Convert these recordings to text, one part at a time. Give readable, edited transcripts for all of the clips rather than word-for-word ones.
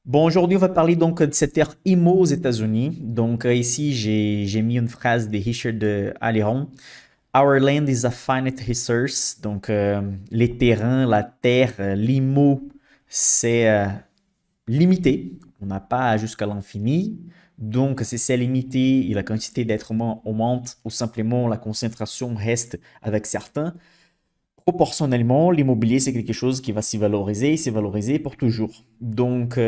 Bon, aujourd'hui, on va parler donc de secteur IMO aux États-Unis. Donc, ici, j'ai mis une phrase de Richard de Aléron. Our land is a finite resource. Donc, les terrains, la terre, l'IMO, c'est limité. On n'a pas jusqu'à l'infini. Donc, si c'est limité et la quantité d'êtres humains augmente ou simplement la concentration reste avec certains, proportionnellement, l'immobilier, c'est quelque chose qui va s'y valoriser et s'y valoriser pour toujours. Donc,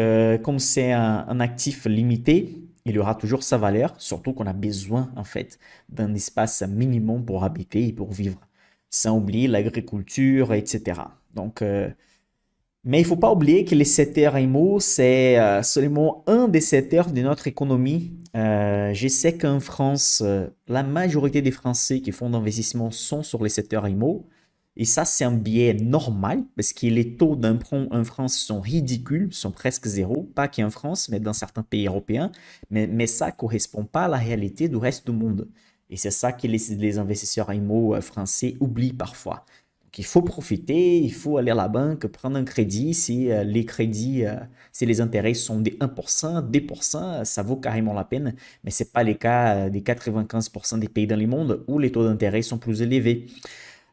comme c'est un actif limité, il y aura toujours sa valeur, surtout qu'on a besoin, en fait, d'un espace minimum pour habiter et pour vivre, sans oublier l'agriculture, etc. Donc, mais il ne faut pas oublier que les secteurs IMO, c'est seulement un des secteurs de notre économie. Je sais qu'en France, la majorité des Français qui font d'investissement sont sur les secteurs IMO. Et ça, c'est un biais normal parce que les taux d'emprunt en France sont ridicules, sont presque zéro. Pas qu'en France, mais dans certains pays européens. Mais ça ne correspond pas à la réalité du reste du monde. Et c'est ça que les investisseurs IMO français oublient parfois. Donc, il faut profiter, il faut aller à la banque, prendre un crédit. Si les crédits, si les intérêts sont des 1%, 2%, ça vaut carrément la peine. Mais ce n'est pas le cas des 95% des pays dans le monde où les taux d'intérêt sont plus élevés.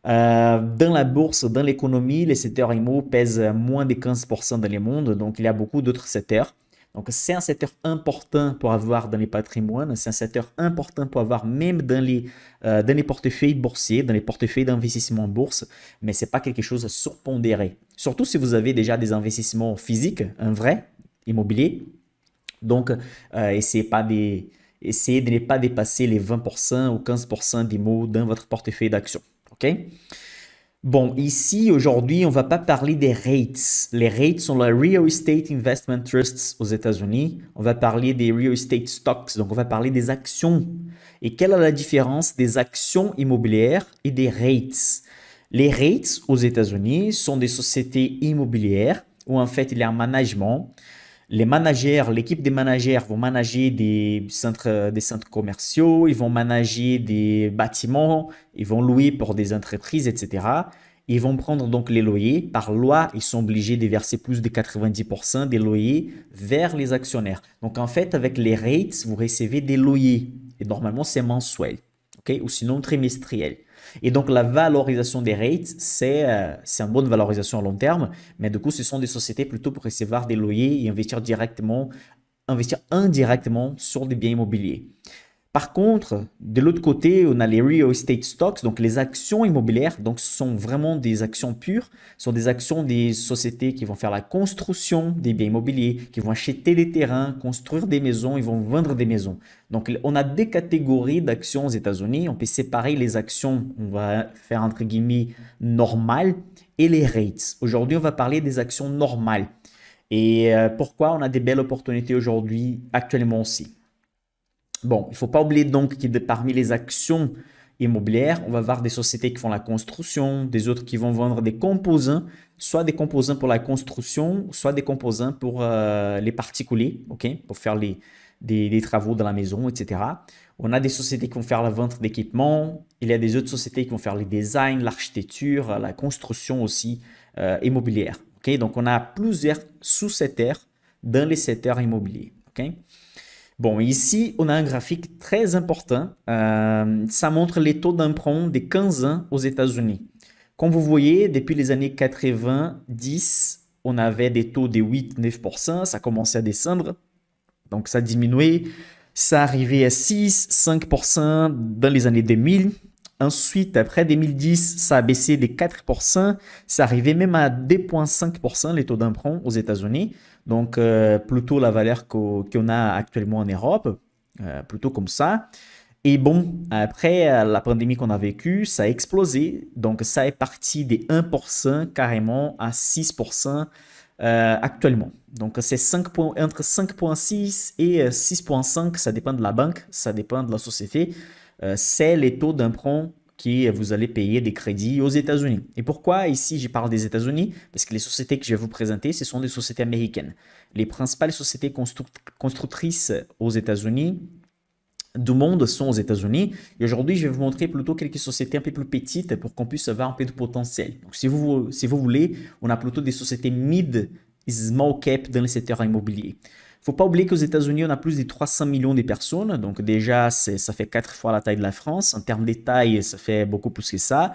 Dans la bourse, dans l'économie, les secteurs IMO pèsent moins de 15% dans le monde, donc il y a beaucoup d'autres secteurs. Donc c'est un secteur important pour avoir dans les patrimoines, c'est un secteur important pour avoir même dans les portefeuilles boursiers, dans les portefeuilles d'investissement en bourse, mais ce n'est pas quelque chose à surpondérer. Surtout si vous avez déjà des investissements physiques, un vrai immobilier. Donc essayez de ne pas dépasser les 20% ou 15% d'IMO dans votre portefeuille d'actions. OK? Bon, ici, aujourd'hui, on ne va pas parler des REITs. Les REITs sont les Real Estate Investment Trusts aux États-Unis. On va parler des Real Estate Stocks, donc on va parler des actions. Et quelle est la différence des actions immobilières et des REITs? Les REITs aux États-Unis sont des sociétés immobilières où en fait il y a un management. Les managers, l'équipe des managers vont manager des centres commerciaux, ils vont manager des bâtiments, ils vont louer pour des entreprises, etc. Ils vont prendre donc les loyers. Par loi, ils sont obligés de verser plus de 90% des loyers vers les actionnaires. Donc en fait, avec les rates, vous recevez des loyers. Et normalement, c'est mensuel, ok, ou sinon trimestriel. Et donc, la valorisation des rates, c'est une bonne valorisation à long terme, mais du coup, ce sont des sociétés plutôt pour recevoir des loyers et investir indirectement sur des biens immobiliers. Par contre, de l'autre côté, on a les real estate stocks, donc les actions immobilières. Donc, ce sont vraiment des actions pures. Ce sont des actions des sociétés qui vont faire la construction des biens immobiliers, qui vont acheter des terrains, construire des maisons, ils vont vendre des maisons. Donc, on a des catégories d'actions aux États-Unis. On peut séparer les actions, on va faire entre guillemets normales, et les rates. Aujourd'hui, on va parler des actions normales. Et pourquoi on a des belles opportunités aujourd'hui, actuellement aussi. Bon, il ne faut pas oublier donc que parmi les actions immobilières, on va voir des sociétés qui font la construction, des autres qui vont vendre des composants, soit des composants pour la construction, soit des composants pour les particuliers, ok, pour faire des travaux dans la maison, etc. On a des sociétés qui vont faire la vente d'équipements, il y a des autres sociétés qui vont faire les designs, l'architecture, la construction aussi immobilière. Ok, donc on a plusieurs sous-secteurs dans les secteurs immobiliers. Ok. Bon, ici, on a un graphique très important. Ça montre les taux d'emprunt des 15 ans aux États-Unis. Comme vous voyez, depuis les années 90, on avait des taux de 8-9%. Ça commençait à descendre. Donc, ça diminuait. Ça arrivait à 6-5% dans les années 2000. Ensuite, après 2010, ça a baissé de 4%. Ça arrivait même à 2,5% les taux d'emprunt aux États-Unis. Donc, plutôt la valeur qu'on a actuellement en Europe, plutôt comme ça. Et bon, après la pandémie qu'on a vécue, ça a explosé. Donc, ça est parti des 1% carrément à 6% actuellement. Donc, c'est entre 5,6 et 6,5, ça dépend de la banque, ça dépend de la société. C'est les taux d'emprunt que vous allez payer des crédits aux États-Unis. Et pourquoi ici je parle des États-Unis? Parce que les sociétés que je vais vous présenter, ce sont des sociétés américaines. Les principales sociétés constructrices aux États-Unis du monde sont aux États-Unis. Et aujourd'hui, je vais vous montrer plutôt quelques sociétés un peu plus petites pour qu'on puisse avoir un peu de potentiel. Donc, si vous voulez, on a plutôt des sociétés mid small cap dans le secteur immobilier. Il ne faut pas oublier qu'aux États-Unis, on a plus de 300 millions de personnes. Donc déjà, ça fait 4 fois la taille de la France. En termes de taille, ça fait beaucoup plus que ça.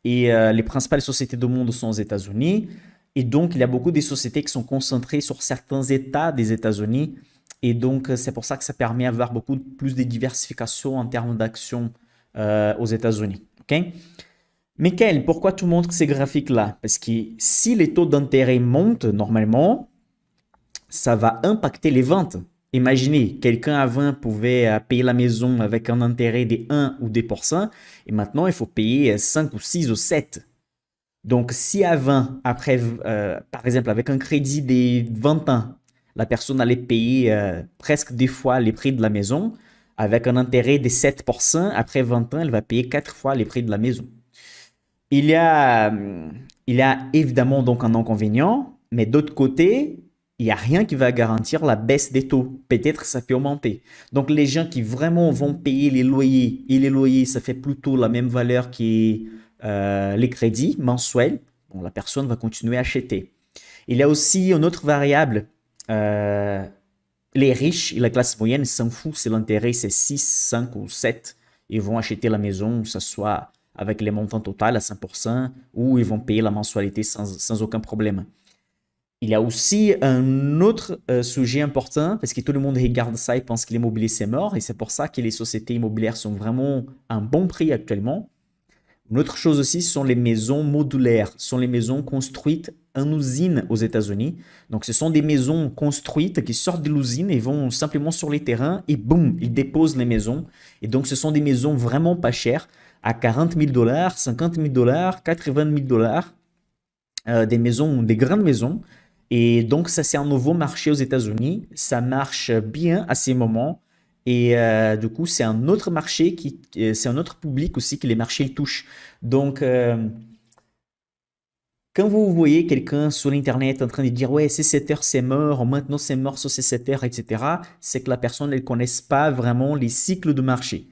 Et les principales sociétés du monde sont aux États-Unis. Et donc, il y a beaucoup de sociétés qui sont concentrées sur certains États des États-Unis. Et donc, c'est pour ça que ça permet d'avoir beaucoup plus de diversification en termes d'actions aux États-Unis. OK? Michael, pourquoi tu montres ces graphiques-là? Parce que si les taux d'intérêt montent normalement, ça va impacter les ventes. Imaginez, quelqu'un avant pouvait payer la maison avec un intérêt de 1 ou 2%, et maintenant il faut payer 5 ou 6 ou 7. Donc si avant, après, par exemple, avec un crédit de 20 ans, la personne allait payer presque 2 fois les prix de la maison, avec un intérêt de 7%, après 20 ans, elle va payer 4 fois les prix de la maison. Il y a, il y a évidemment donc un inconvénient, mais d'autre côté, il n'y a rien qui va garantir la baisse des taux. Peut-être ça peut augmenter. Donc les gens qui vraiment vont payer les loyers, et les loyers, ça fait plutôt la même valeur que les crédits mensuels, bon, la personne va continuer à acheter. Il y a aussi une autre variable. euh, les riches et la classe moyenne s'en foutent si l'intérêt c'est 6, 5 ou 7. Ils vont acheter la maison, que ce soit avec les montants total à 100% ou ils vont payer la mensualité sans aucun problème. Il y a aussi un autre sujet important parce que tout le monde regarde ça et pense que l'immobilier c'est mort et c'est pour ça que les sociétés immobilières sont vraiment à un bon prix actuellement. Une autre chose aussi ce sont les maisons modulaires, ce sont les maisons construites en usine aux États-Unis. Donc ce sont des maisons construites qui sortent de l'usine et vont simplement sur les terrains et boum, ils déposent les maisons. Et donc ce sont des maisons vraiment pas chères à 40 000 dollars, 50 000 dollars, 80 000 dollars, des maisons, des grandes maisons. Et donc, ça, c'est un nouveau marché aux États-Unis. Ça marche bien à ces moments. Et du coup, c'est un autre marché c'est un autre public aussi que les marchés ils touchent. Donc, quand vous voyez quelqu'un sur l'Internet en train de dire ouais, ces heures c'est mort, maintenant c'est mort sur ces heures, etc., c'est que la personne ne connaît pas vraiment les cycles de marché.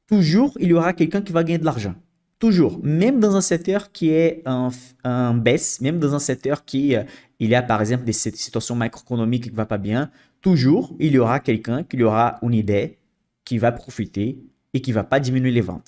Toujours, il y aura quelqu'un qui va gagner de l'argent. Toujours. Même dans un secteur qui est en baisse, même dans un secteur il y a par exemple des situations macroéconomiques qui ne vont pas bien, toujours, il y aura quelqu'un qui aura une idée, qui va profiter et qui ne va pas diminuer les ventes.